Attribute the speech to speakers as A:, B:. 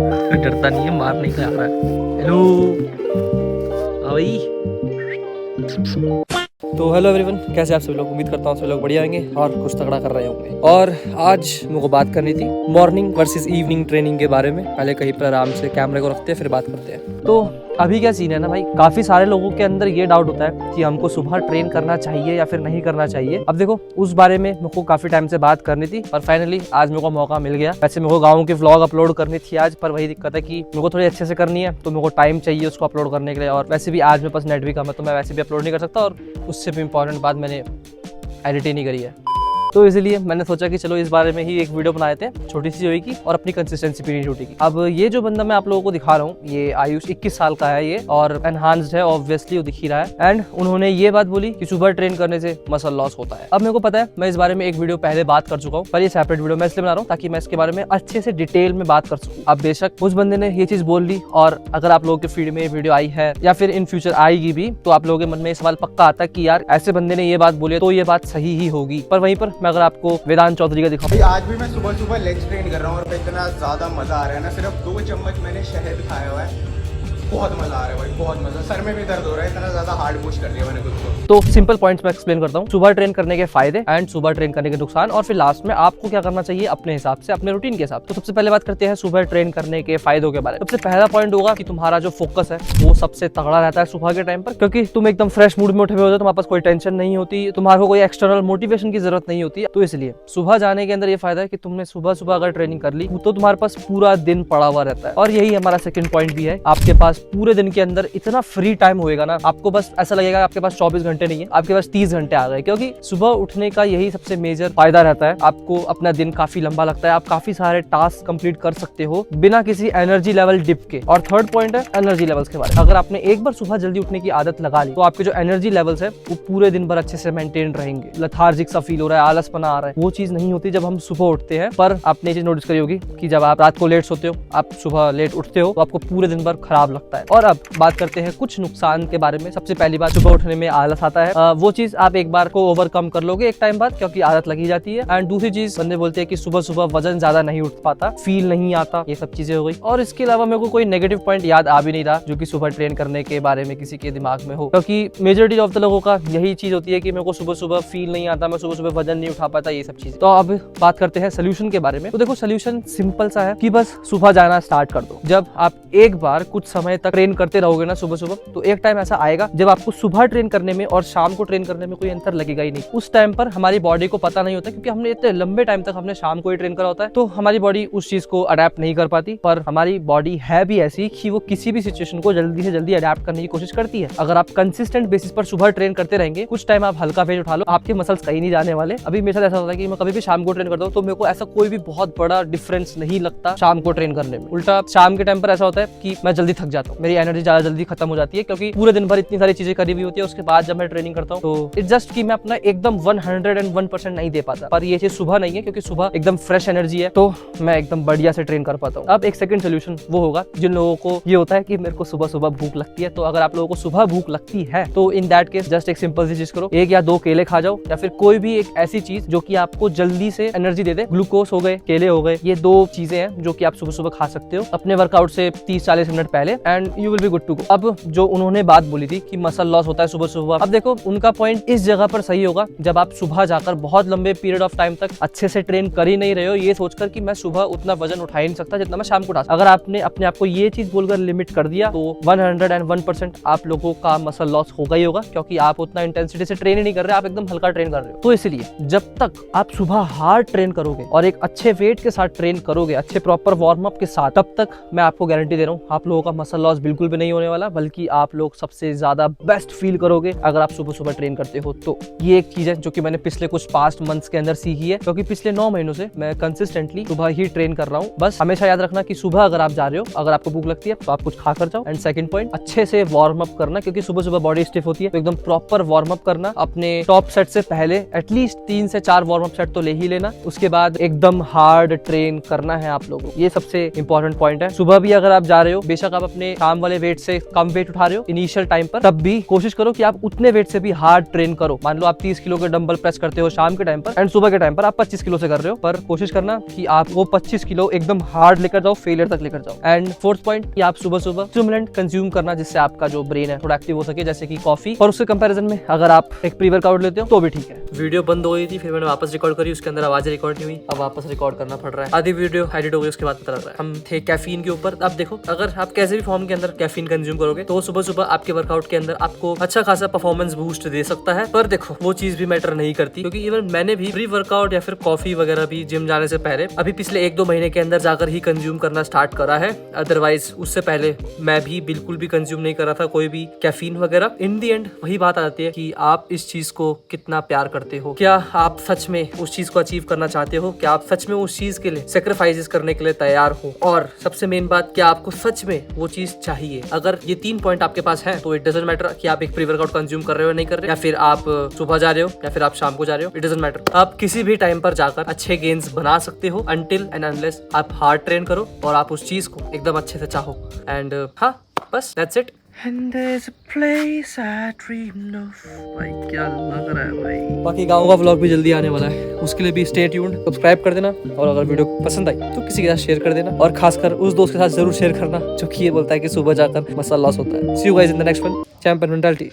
A: डरता नहीं है, मार नहीं खा रहा है। हेलो भाई। तो हेलो एवरीवन, कैसे आप सभी लोग? उम्मीद करता हूँ सभी लोग बढ़िया होंगे और कुछ तगड़ा कर रहे होंगे। और आज मेरे को बात करनी थी मॉर्निंग वर्सेस इवनिंग ट्रेनिंग के बारे में। पहले कहीं पर आराम से कैमरे को रखते हैं, फिर बात करते हैं। तो अभी क्या सीन है ना भाई, काफी सारे लोगों के अंदर ये डाउट होता है कि हमको सुबह ट्रेन करना चाहिए या फिर नहीं करना चाहिए। अब देखो, उस बारे में मेरे को काफी टाइम से बात करनी थी और फाइनली आज मेरे को मौका मिल गया। वैसे मेरे को गाँव की व्लॉग अपलोड करनी थी आज, पर वही दिक्कत है कि मेरे को थोड़ी अच्छे से करनी है, तो मेरे को टाइम चाहिए उसको अपलोड करने के लिए। और वैसे भी आज मेरे पास नेट भी कम है, तो मैं वैसे भी अपलोड नहीं कर सकता। और उससे भी इम्पोर्टेंट बात, मैंने एडिट ही नहीं करी है, तो इसलिए मैंने सोचा कि चलो इस बारे में ही एक वीडियो बनाते हैं, छोटी सी होगी और अपनी कंसिस्टेंसी भी नहीं छूटेगी। अब ये जो बंदा मैं आप लोगों को दिखा रहा हूँ, ये आयुष 21 साल का है ये, और एनहांस्ड है, ऑब्वियसली वो दिख ही रहा है। एंड उन्होंने ये बात बोली कि सुबह ट्रेन करने से मसल लॉस होता है। अब मेरे को पता है, मैं इस बारे में एक वीडियो पहले बात कर चुका हूँ, पर ये सेपरेट वीडियो मैं इसलिए बना रहा हूँ ताकि मैं इसके बारे में अच्छे से डिटेल में बात कर सकूँ। अब बेशक उस बंदे ने ये चीज बोल ली, और अगर आप लोगों के फीड में ये वीडियो आई है या फिर इन फ्यूचर आएगी भी, तो आप लोगों के मन में ये सवाल पक्का आता है कि यार ऐसे बंदे ने ये बात बोली तो ये बात सही ही होगी। पर वहीं पर मैं अगर आपको चौधरी का दिखाऊं,
B: आज भी मैं सुबह सुबह लेग्स ट्रेन कर रहा हूँ और इतना ज्यादा मजा आ रहा है ना। सिर्फ 2 चम्मच मैंने शहद खाया हुआ है, बहुत मजा आ रहा है भाई, बहुत मजा। सर में भी दर्द हो रहा है, इतना ज्यादा हार्ड पुश कर दिया मैंने खुद को।
A: तो सिंपल पॉइंट्स मैं एक्सप्लेन करता हूँ, सुबह ट्रेन करने के फायदे एंड सुबह ट्रेन करने के नुकसान, और फिर लास्ट में आपको क्या करना चाहिए अपने हिसाब से, अपने रूटीन के हिसाब। तो सबसे पहले बात करते हैं सुबह ट्रेन करने के फायदों के बारे में। सबसे पहला पॉइंट होगा कि तुम्हारा जो फोकस है वो सबसे तगड़ा रहता है सुबह के टाइम पर, क्योंकि तुम एकदम फ्रेश मूड में उठे हुए होते हो, तुम्हारे पास कोई टेंशन नहीं होती, तुम्हारे को कोई एक्सटर्नल मोटिवेशन की जरूरत नहीं होती। तो इसलिए सुबह जाने के अंदर ये फायदा है कि तुमने सुबह सुबह अगर ट्रेनिंग कर ली तो तुम्हारे पास पूरा दिन पड़ा हुआ रहता है। और यही हमारा सेकंड पॉइंट भी है, आपके पास पूरे दिन के अंदर इतना फ्री टाइम होएगा ना, आपको बस ऐसा लगेगा आपके पास 24 घंटे नहीं है, आपके पास 30 घंटे आ गए। क्योंकि सुबह उठने का यही सबसे मेजर फायदा रहता है, आपको अपना दिन काफी लंबा लगता है, आप काफी सारे टास्क कंप्लीट कर सकते हो बिना किसी एनर्जी लेवल डिप के। और थर्ड पॉइंट है एनर्जी लेवल्स के बारे में। अगर आपने एक बार सुबह जल्दी उठने की आदत लगा ली, तो आपके जो एनर्जी लेवल्स है वो पूरे दिन भर अच्छे से मेंटेन रहेंगे। लथार्जिक सा फील हो रहा है, आलसपना आ रहा है, वो चीज नहीं होती जब हम सुबह उठते हैं। पर आपने ये चीज नोटिस करी होगी कि जब आप रात को लेट सोते हो, आप सुबह लेट उठते हो, तो आपको पूरे दिन भर खराब लगता है। और अब बात करते हैं कुछ नुकसान के बारे में। सबसे पहली बात, सुबह उठने में आलस आता है। वो चीज आप एक बार को ओवरकम कर लोगे एक टाइम बाद, क्योंकि आदत लगी जाती है। एंड दूसरी चीज, बंदे बोलते हैं कि सुबह सुबह वजन ज्यादा नहीं उठ पाता, फील नहीं आता, ये सब चीजें हो गई। और इसके अलावा मेरे को कोई नेगेटिव पॉइंट याद आ भी नहीं रहा जो कि सुबह ट्रेन करने के बारे में किसी के दिमाग में हो, क्योंकि मेजॉरिटी ऑफ द लोगों का यही चीज होती है कि मेरे को सुबह सुबह फील नहीं आता, मैं सुबह सुबह वजन नहीं उठा पाता, ये सब चीज। तो अब बात करते हैं सोल्यूशन के बारे में। तो देखो, सोल्यूशन सिंपल सा है कि बस सुबह जाना स्टार्ट कर दो। जब आप एक बार कुछ समय तक ट्रेन करते रहोगे ना सुबह सुबह, तो एक टाइम ऐसा आएगा जब आपको सुबह ट्रेन करने में और शाम को ट्रेन करने में कोई अंतर लगेगा ही नहीं। उस टाइम पर हमारी बॉडी को पता नहीं होता, क्योंकि हमने इतने लंबे टाइम तक हमने शाम को ही ट्रेन करा होता है, तो हमारी बॉडी उस चीज को अडेप्ट नहीं कर पाती। पर हमारी बॉडी है भी ऐसी कि वो किसी भी सिचुएशन को जल्दी से जल्दी अडेप्ट करने की कोशिश करती है। अगर आप कंसिस्टेंट बेसिस पर सुबह ट्रेन करते रहेंगे, कुछ टाइम आप हल्का वेट उठा लो, आपके मसल्स कहीं नहीं जाने वाले। अभी मेरे साथ ऐसा होता है कि मैं कभी भी शाम को ट्रेन करता हूँ, तो मेरे को ऐसा कोई भी बहुत बड़ा डिफरेंस नहीं लगता शाम को ट्रेन करने में। उल्टा शाम के टाइम पर ऐसा होता है कि मैं जल्दी थक जाता हूँ, मेरी एनर्जी ज्यादा जल्दी खत्म हो जाती है, क्योंकि पूरे दिन भर इतनी सारी चीजें करी हुई होती है। उसके बाद जब मैं ट्रेनिंग करता हूँ, तो इट्स जस्ट कि मैं अपना एकदम 101% नहीं दे पाता। पर ये चीज सुबह नहीं है, क्योंकि सुबह एकदम फ्रेश एनर्जी है, तो मैं एकदम बढ़िया से ट्रेन कर पाता हूँ। अब एक सेकंड सोल्यूशन वो होगा जिन लोगों को ये होता है कि मेरे को सुबह सुबह भूख लगती है। तो अगर आप लोगों को सुबह भूख लगती है, तो इन दैट केस जस्ट एक सिंपल सी चीज करो, 1 या 2 केले खा जाओ, या फिर कोई भी एक ऐसी चीज जो कि आपको जल्दी से एनर्जी दे दे। ग्लूकोज हो गए, केले हो गए, ये 2 चीजें हैं जो कि आप सुबह सुबह खा सकते हो अपने वर्कआउट से 30-40 मिनट पहले, and you will be good to go. अब जो उन्होंने बात बोली थी कि मसल लॉस होता है सुबह सुबह, अब देखो उनका पॉइंट इस जगह पर सही होगा जब आप सुबह जाकर बहुत लंबे पीरियड ऑफ टाइम तक अच्छे से ट्रेन कर ही नहीं रहे हो, ये सोचकर कि मैं सुबह उतना वजन उठा ही नहीं सकता जितना मैं शाम को उठा सकता। अगर आपने अपने आप को ये चीज बोलकर लिमिट कर दिया, तो 101% आप लोगों का मसल लॉस होगा ही होगा, क्योंकि आप उतना इंटेंसिटी से ट्रेन ही नहीं कर रहे, आप एकदम हल्का ट्रेन कर रहे हो। तो इसलिए जब तक आप सुबह हार्ड ट्रेन करोगे और एक अच्छे वेट के साथ ट्रेन करोगे, अच्छे प्रॉपर वार्म अप के साथ, तब तक मैं आपको गारंटी दे रहा हूँ आप लोगों का मसल लॉस बिल्कुल भी नहीं होने वाला, बल्कि आप लोग सबसे ज्यादा बेस्ट फील करोगे अगर आप सुबह सुबह ट्रेन करते हो। तो ये एक चीज है जो कि मैंने पिछले कुछ पास्ट मंथ्स के अंदर सीखी है, क्योंकि पिछले 9 महीनों से मैं कंसिस्टेंटली सुबह ही ट्रेन कर रहा हूँ। बस हमेशा याद रखना कि सुबह अगर आप जा रहे हो, अगर आपको भूख लगती है तो आप कुछ खा कर जाओ। एंड सेकंड पॉइंट, अच्छे से वार्म अप करना, क्योंकि सुबह सुबह बॉडी स्टिफ होती है, तो एकदम प्रॉपर वार्म अप करना। अपने टॉप सेट से पहले एटलीस्ट 3 से 4 वार्म अप सेट तो ले ही लेना, उसके बाद एकदम हार्ड ट्रेन करना है आप लोगों को। ये सबसे इंपॉर्टेंट पॉइंट है। सुबह भी अगर आप जा रहे हो, बेशक आप अपने अपने शाम वाले वेट से कम वेट उठा रहे हो इनिशियल टाइम पर, तब भी कोशिश करो कि आप उतने वेट से भी हार्ड ट्रेन करो। मान लो आप 30 किलो के डंबल प्रेस करते हो शाम के टाइम पर एंड सुबह के टाइम पर आप 25 किलो से कर रहे हो, पर कोशिश करना कि आप वो 25 किलो एकदम हार्ड लेकर जाओ, फेलियर तक लेकर जाओ। एंड फोर्थ पॉइंट कि आप सुबह सुबह स्टिमुलेंट कंज्यूम करना, जिससे आपका जो ब्रेन है थोड़ा एक्टिव हो सके, जैसे कि कॉफी। और उसके कंपैरिजन में अगर आप एक प्री वर्कआउट लेते हो तो भी ठीक है। वीडियो बंद हो गई थी, फिर मैंने वापस रिकॉर्ड करी, उसके अंदर आवाज रिकॉर्ड नहीं हुई, अब वापस रिकॉर्ड करना पड़ रहा है। आधी वीडियो एडिट हो गई, उसके बाद पता लग रहा है हम थे कैफीन के ऊपर। अब देखो, अगर आप कैसे भी फॉर्म के अंदर कैफीन कंज्यूम करोगे तो सुबह सुबह आपके वर्कआउट के अंदर आपको अच्छा खासा परफॉर्मेंस बूस्ट दे सकता है, पर देखो वो चीज भी मैटर नहीं करती, क्योंकि इवन मैंने भी प्री वर्कआउट या फिर कॉफी वगैरह भी जिम जाने से पहले अभी पिछले 1-2 महीने के अंदर जाकर ही कंज्यूम करना स्टार्ट करा है। अदरवाइज उससे पहले मैं भी बिल्कुल भी कंज्यूम नहीं कर रहा था कोई भी कैफीन वगैरह। इन दी एंड वही बात आ जाती है कि आप इस चीज को कितना प्यार करते हो, क्या आप सच में उस चीज को अचीव करना चाहते हो, क्या आप सच में उस चीज के लिए सेक्रीफाइसेस करने के लिए तैयार हो, और सबसे मेन बात, क्या आपको सच में वो चीज चाहिए। अगर ये 3 पॉइंट आपके पास है तो इट डजंट मैटर कि आप एक प्री वर्कआउट कंज्यूम कर रहे हो नहीं कर रहे, या फिर आप सुबह जा रहे हो या फिर आप शाम को जा रहे हो, इट डजंट मैटर। आप किसी भी टाइम पर जाकर अच्छे गेन्स बना सकते हो अनटिल एंड अनलेस आप हार्ड ट्रेन करो और आप उस चीज को एकदम अच्छे से चाहो। एंड हाँ, बस that's it. And there's a place I dreamed of। भाई क्या लग रहा है भाई। बाकी गाँव का व्लॉग भी जल्दी आने वाला है, उसके लिए भी स्टे ट्यून्ड, सब्सक्राइब कर देना, और अगर वीडियो पसंद आई तो किसी के साथ शेयर कर देना, और खासकर उस दोस्त के साथ जरूर शेयर करना जो कि ये बोलता है कि सुबह जाकर मसल लॉस होता है। See you guys in the next one। Champion mentality.